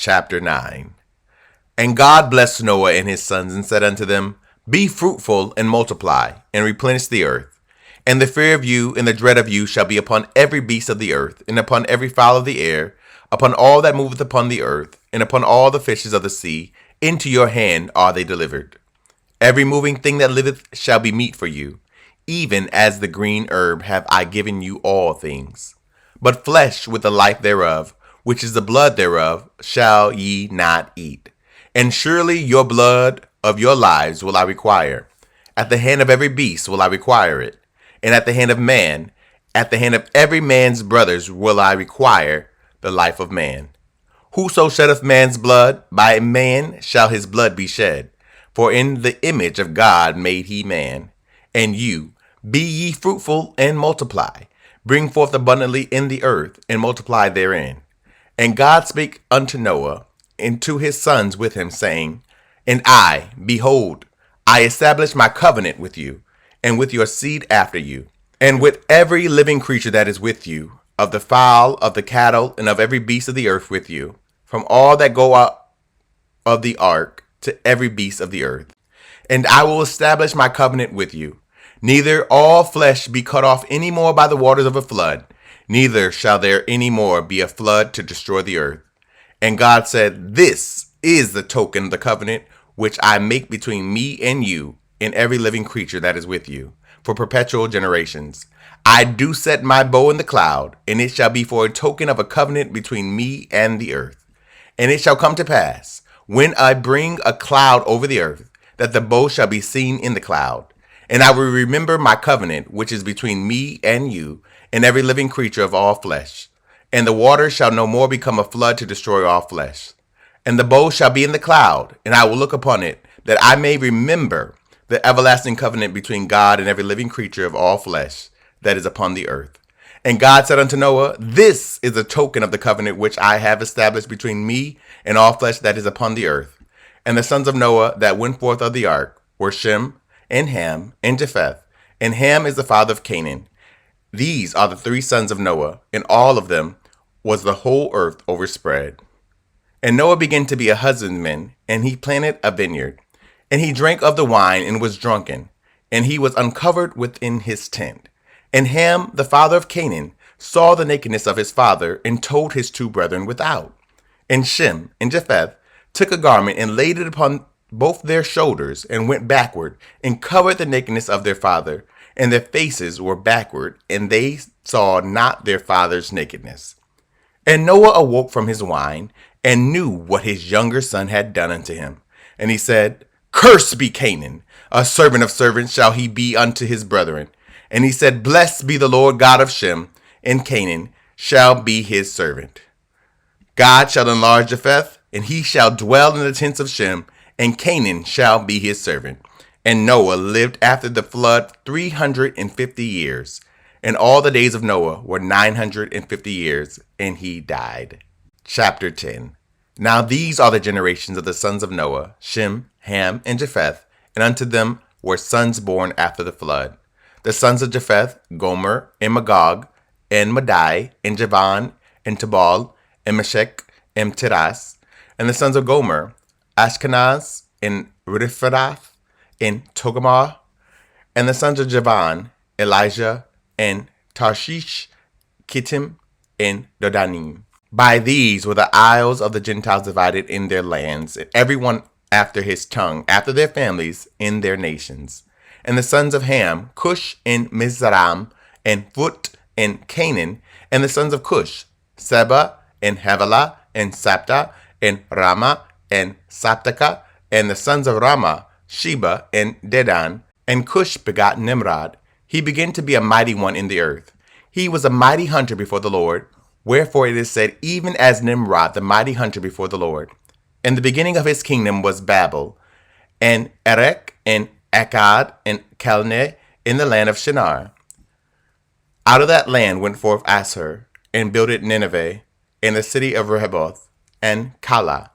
Chapter 9. And God blessed Noah and his sons, and said unto them, Be fruitful, and multiply, and replenish the earth. And the fear of you and the dread of you shall be upon every beast of the earth, and upon every fowl of the air, upon all that moveth upon the earth, and upon all the fishes of the sea. Into your hand are they delivered. Every moving thing that liveth shall be meat for you. Even as the green herb have I given you all things. But flesh with the life thereof, which is the blood thereof, shall ye not eat. And surely your blood of your lives will I require. At the hand of every beast will I require it. And at the hand of man, at the hand of every man's brothers will I require the life of man. Whoso sheddeth man's blood, by man shall his blood be shed. For in the image of God made he man. And you, be ye fruitful and multiply. Bring forth abundantly in the earth, and multiply therein. And God spake unto Noah, and to his sons with him, saying, And I, behold, I establish my covenant with you, and with your seed after you, and with every living creature that is with you, of the fowl, of the cattle, and of every beast of the earth with you, from all that go out of the ark to every beast of the earth. And I will establish my covenant with you. Neither all flesh be cut off any more by the waters of a flood, neither shall there any more be a flood to destroy the earth. And God said, This is the token of the covenant which I make between me and you and every living creature that is with you, for perpetual generations. I do set my bow in the cloud, and it shall be for a token of a covenant between me and the earth. And it shall come to pass, when I bring a cloud over the earth, that the bow shall be seen in the cloud. And I will remember my covenant, which is between me and you, and every living creature of all flesh. And the waters shall no more become a flood to destroy all flesh. And the bow shall be in the cloud, and I will look upon it, that I may remember the everlasting covenant between God and every living creature of all flesh that is upon the earth. And God said unto Noah, This is a token of the covenant which I have established between me and all flesh that is upon the earth. And the sons of Noah that went forth of the ark were Shem, and Ham, and Japheth. And Ham is the father of Canaan. These are the three sons of Noah, and all of them was the whole earth overspread. And Noah began to be a husbandman, and he planted a vineyard. And he drank of the wine, and was drunken, and he was uncovered within his tent. And Ham, the father of Canaan, saw the nakedness of his father, and told his two brethren without. And Shem and Japheth took a garment, and laid it upon both their shoulders, and went backward, and covered the nakedness of their father, and their faces were backward, and they saw not their father's nakedness. And Noah awoke from his wine, and knew what his younger son had done unto him. And he said, Cursed be Canaan, a servant of servants shall he be unto his brethren. And he said, Blessed be the Lord God of Shem, and Canaan shall be his servant. God shall enlarge Japheth, and he shall dwell in the tents of Shem, and Canaan shall be his servant. And Noah lived after the flood 350 years. And all the days of Noah were 950 years, and he died. Chapter 10. Now these are the generations of the sons of Noah, Shem, Ham, and Japheth, and unto them were sons born after the flood. The sons of Japheth, Gomer, and Magog, and Madai, and Javan, and Tubal, and Meshech, and Tiras. And the sons of Gomer, Ashkenaz, and Riphath, and Togarmah. And the sons of Javan, Elijah, and Tarshish, Kittim, and Dodanim. By these were the isles of the Gentiles divided in their lands, and every one after his tongue, after their families, in their nations. And the sons of Ham, Cush, and Mizraim, and Phut, and Canaan. And the sons of Cush, Seba, and Havilah, and Sapta, and Rama, and Saptaka. And the sons of Rama, Sheba, and Dedan. And Cush begot Nimrod. He began to be a mighty one in the earth. He was a mighty hunter before the Lord. Wherefore it is said, even as Nimrod, the mighty hunter before the Lord. And the beginning of his kingdom was Babel, and Erech, and Akkad, and Calneh, in the land of Shinar. Out of that land went forth Assur, and builded Nineveh, and the city of Rehoboth, and Calah.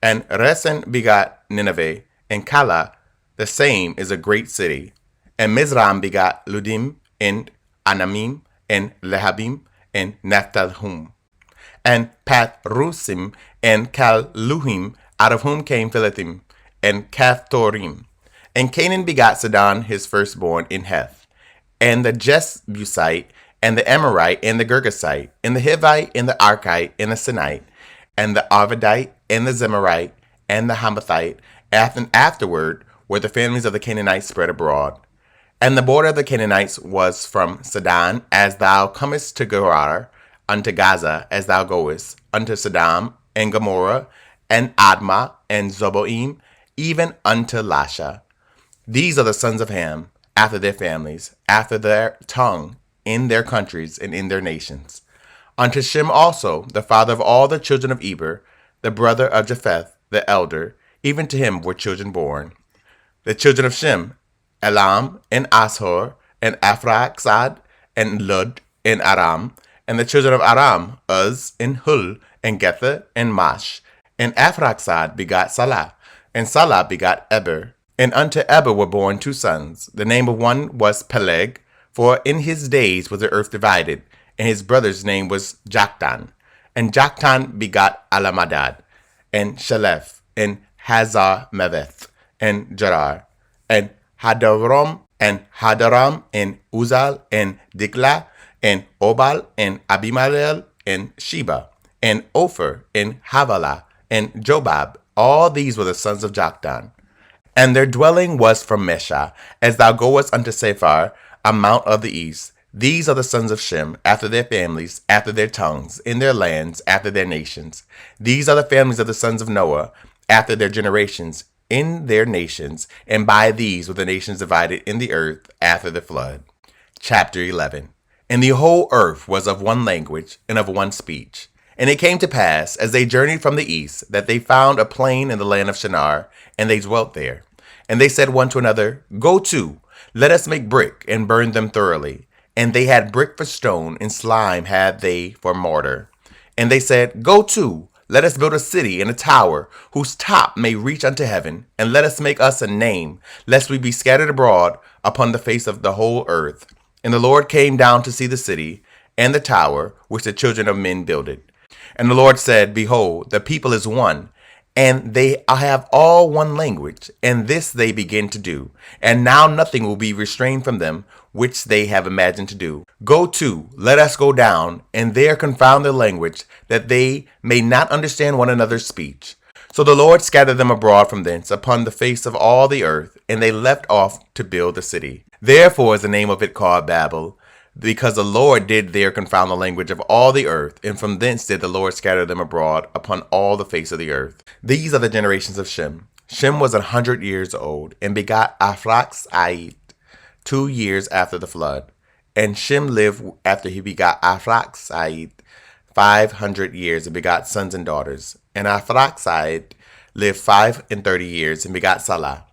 And Resen begot Nineveh, and Calah, the same is a great city. And Mizraim begot Ludim, and Anamim, and Lehabim, and Naphtalhum. And Pathrusim, and Caluhim, out of whom came Philithim, and Caphtorim. And Canaan begot Sidon his firstborn in Heth, and the Jebusite, and the Amorite, and the Girgasite, and the Hivite, and the Archite, and the Sinite, and the Arvadite, and the Zemarite, and the Hamathite. Afterward were the families of the Canaanites spread abroad. And the border of the Canaanites was from Sidon, as thou comest to Gerar, unto Gaza, as thou goest, unto Sodom, and Gomorrah, and Admah, and Zeboim, even unto Lasha. These are the sons of Ham, after their families, after their tongue, in their countries, and in their nations. Unto Shem also, the father of all the children of Eber, the brother of Japheth, the elder, even to him were children born. The children of Shem, Elam, and Ashur, and Aphraxad, and Lud, and Aram. And the children of Aram, Uz, and Hul, and Gether, and Mash. And Aphraxad begot Salah, and Salah begot Eber. And unto Eber were born two sons. The name of one was Peleg, for in his days was the earth divided, and his brother's name was Joktan. And Joktan begot Alamadad, and Shelef, and Hazar-meveth, and Jarar, and Hadaram, and Uzal, and Diklah, and Obal, and Abimelech, and Sheba, and Ophir, and Havilah, and Jobab. All these were the sons of Joktan. And their dwelling was from Mesha, as thou goest unto Sephar, a mount of the east. These are the sons of Shem, after their families, after their tongues, in their lands, after their nations. These are the families of the sons of Noah, after their generations, in their nations, and by these were the nations divided in the earth after the flood. Chapter 11. And the whole earth was of one language and of one speech. And it came to pass, as they journeyed from the east, that they found a plain in the land of Shinar, and they dwelt there. And they said one to another, Go to, let us make brick, and burn them thoroughly. And they had brick for stone, and slime had they for mortar. And they said, Go to, let us build a city and a tower, whose top may reach unto heaven, and let us make us a name, lest we be scattered abroad upon the face of the whole earth. And the Lord came down to see the city, and the tower, which the children of men builded. And the Lord said, Behold, the people is one, and they have all one language, and this they begin to do. And now nothing will be restrained from them, which they have imagined to do. Go to, let us go down, and there confound their language, that they may not understand one another's speech. So the Lord scattered them abroad from thence upon the face of all the earth, and they left off to build the city. Therefore is the name of it called Babel, because the Lord did there confound the language of all the earth, and from thence did the Lord scatter them abroad upon all the face of the earth. These are the generations of Shem. Shem was 100 years old, and begot Arphaxad 2 years after the flood. And Shem lived after he begot Arphaxad 500 years, and begot sons and daughters. And Arphaxad lived 35 years, and begot Salah.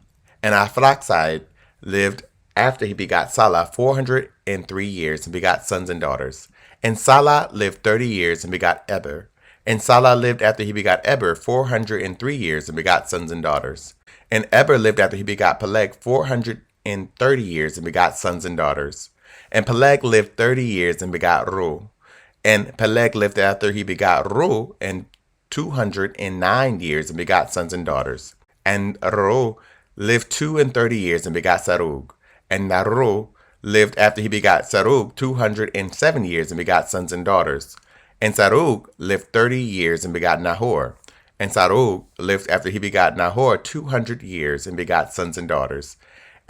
And Arphaxad lived after he begot Salah 403 years, and begot sons and daughters. And Salah lived 30 years, and begot Eber. And Salah lived after he begot Eber 403 years, and begot sons and daughters. And Eber lived after he begot Peleg 430 years, and begot sons and daughters. And Peleg lived 30 years, and begot Ru. And Peleg lived after he begot Ru and 209 years, and begot sons and daughters. And Ru lived 32 years, and begot Sarug. And Naru lived after he begot Sarug 207 years, and begot sons and daughters. And Sarug lived 30 years, and begot Nahor. And Sarug lived after he begot Nahor 200 years, and begot sons and daughters.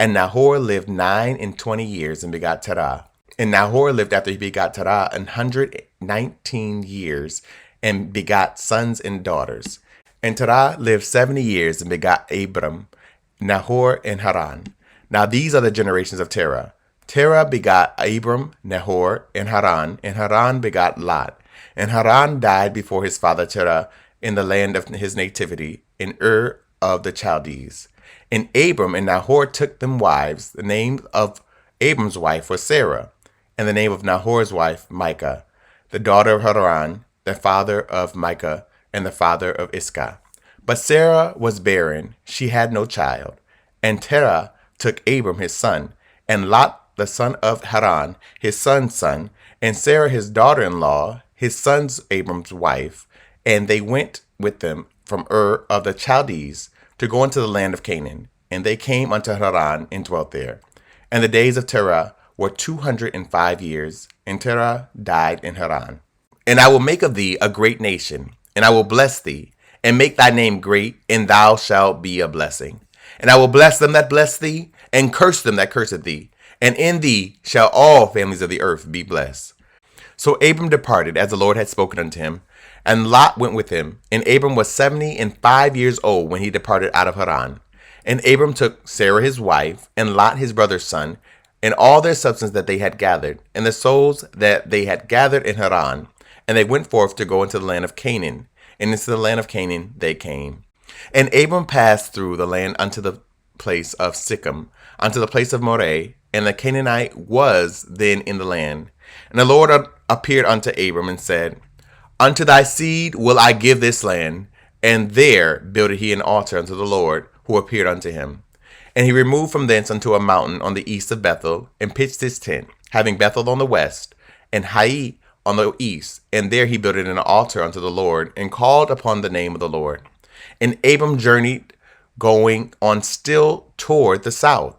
And Nahor lived 29 years, and begot Terah. And Nahor lived after he begot Terah 119 years, and begot sons and daughters. And Terah lived 70 years, and begot Abram, Nahor, and Haran. Now these are the generations of Terah. Terah begot Abram, Nahor, and Haran begot Lot. And Haran died before his father Terah in the land of his nativity, in Ur of the Chaldees. And Abram and Nahor took them wives. The name of Abram's wife was Sarah, and the name of Nahor's wife Micah, the daughter of Haran, the father of Micah, and the father of Iscah. But Sarah was barren, she had no child. And Terah took Abram his son, and Lot the son of Haran his son's son, and Sarah his daughter-in-law, his son's Abram's wife, and they went with them from Ur of the Chaldees to go into the land of Canaan. And they came unto Haran and dwelt there. And the days of Terah were 205 years, and Terah died in Haran. And I will make of thee a great nation, and I will bless thee, and make thy name great, and thou shalt be a blessing. And I will bless them that bless thee, and curse them that curseth thee. And in thee shall all families of the earth be blessed. So Abram departed, as the Lord had spoken unto him, and Lot went with him. And Abram was 75 years old when he departed out of Haran. And Abram took Sarah his wife, and Lot his brother's son, and all their substance that they had gathered, and the souls that they had gathered in Haran. And they went forth to go into the land of Canaan, and into the land of Canaan they came. And Abram passed through the land unto the place of Sichem, unto the place of Moreh, and the Canaanite was then in the land. And the Lord appeared unto Abram and said, Unto thy seed will I give this land. And there builded he an altar unto the Lord, who appeared unto him. And he removed from thence unto a mountain on the east of Bethel, and pitched his tent, having Bethel on the west, and Hai on the east. And there he builded an altar unto the Lord, and called upon the name of the Lord. And Abram journeyed, going on still toward the south.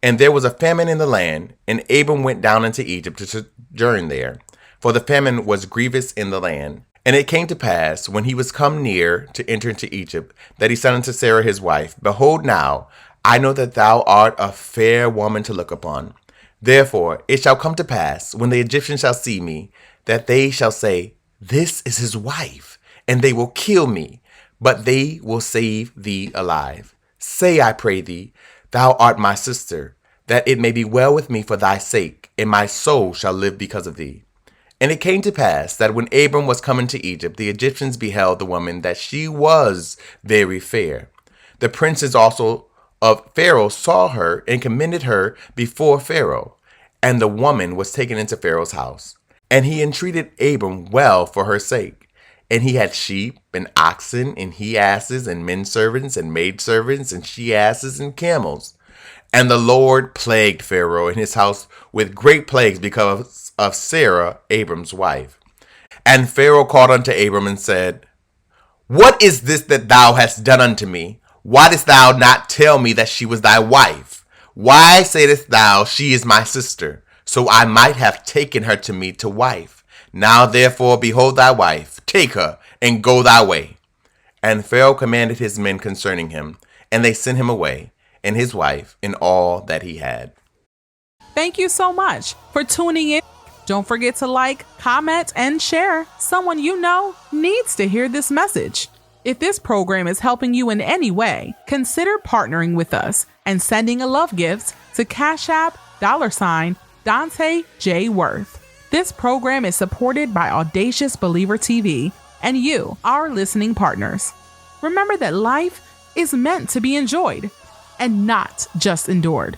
And there was a famine in the land, and Abram went down into Egypt to sojourn there, for the famine was grievous in the land. And it came to pass, when he was come near to enter into Egypt, that he said unto Sarah his wife, Behold now, I know that thou art a fair woman to look upon. Therefore it shall come to pass, when the Egyptians shall see me, that they shall say, This is his wife, and they will kill me, but they will save thee alive. Say, I pray thee, thou art my sister, that it may be well with me for thy sake, and my soul shall live because of thee. And it came to pass that when Abram was come into Egypt, the Egyptians beheld the woman, that she was very fair. The princes also of Pharaoh saw her, and commended her before Pharaoh. And the woman was taken into Pharaoh's house. And he entreated Abram well for her sake. And he had sheep, and oxen, and he-asses, and men-servants, and maid-servants, and she-asses, and camels. And the Lord plagued Pharaoh and his house with great plagues because of Sarah, Abram's wife. And Pharaoh called unto Abram and said, What is this that thou hast done unto me? Why didst thou not tell me that she was thy wife? Why saidst thou, She is my sister? So I might have taken her to me to wife. Now therefore, behold thy wife, take her, and go thy way. And Pharaoh commanded his men concerning him, and they sent him away, and his wife, and all that he had. Thank you so much for tuning in. Don't forget to like, comment, and share. Someone you know needs to hear this message. If this program is helping you in any way, consider partnering with us and sending a love gift to Cash App $Dante J. Worth. This program is supported by Audacious Believer TV and you, our listening partners. Remember that life is meant to be enjoyed and not just endured.